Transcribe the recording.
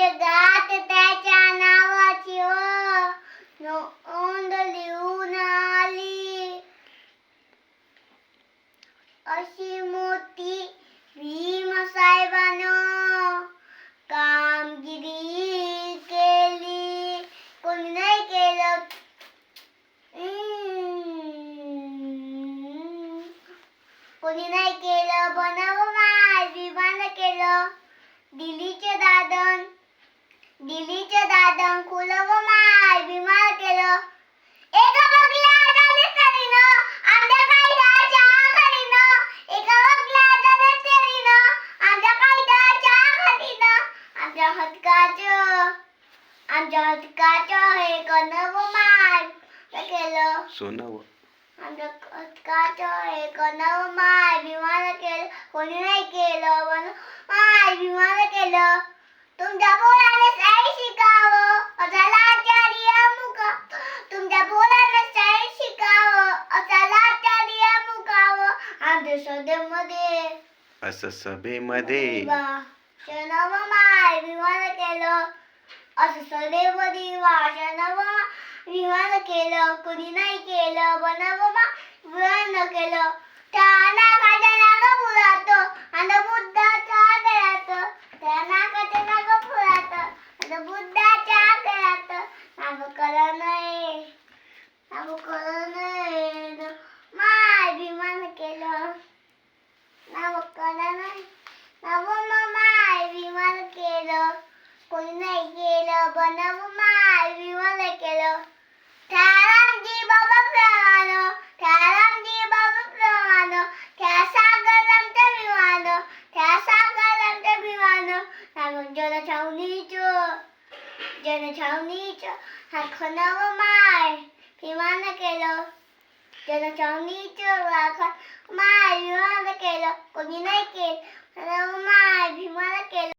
जगात त्याच्या नावाची नोंद लिहून आली. अशी मोठी भीमसाहेबानं कामगिरी केली. कोणी नाही केलं. कोणी नाही केलं. बनवमाय भीमानं केलं. दिल्लीचे दादन खुलवमाय भीमानं केलं. एका बगल्या झाले तरीनं आमच्या कायद्याच्या खालीनं. एका बगल्या झाले तरीनं आमच्या कायद्याच्या खालीनं. आमच्या हक्काचं हे कणवमाय केलं. सोनावं आमच्या हक्काचं हे कणवमाय भीमानं केलं. कोणी नाही केलं. बनवमाय भीमानं केलं. तुमच्या पोराने शाळेत शिकावं असाला आचार्य मुकावं. तुमच्या पोराने शाळेत शिकावं असाला आचार्य मुकावं. आमच्या सभेमध्ये असं सभेमध्ये भाषणवमाय भीमानं केलं. असं सभेमध्ये भाषणवमाय भीमानं केलं. कोणी नाही केलं. बनवमाय भीमानं केलं. त्या नाकाच्या नाग फुलात आणि बुद्धाच्या गळ्यात. त्या नाकाच्या नाग फुलात आणि बुद्धाच्या गळ्यात. नामकरण माय भीमानं केलं. नामकरण माय भीमानं केलं. कोणी नाही केलं. बनवमाय भीमानं केलं. त्या रामजी बाबा प्रमाण त्या सागरांच्या विमान. त्या सागरांच्या विमान. जनछावणीचं राखणवमाय भीमानं केलं. जनछावणीचं राखणवमाय भीमानं केलं. कोणी नाही केलं. माय भीमानं केलं.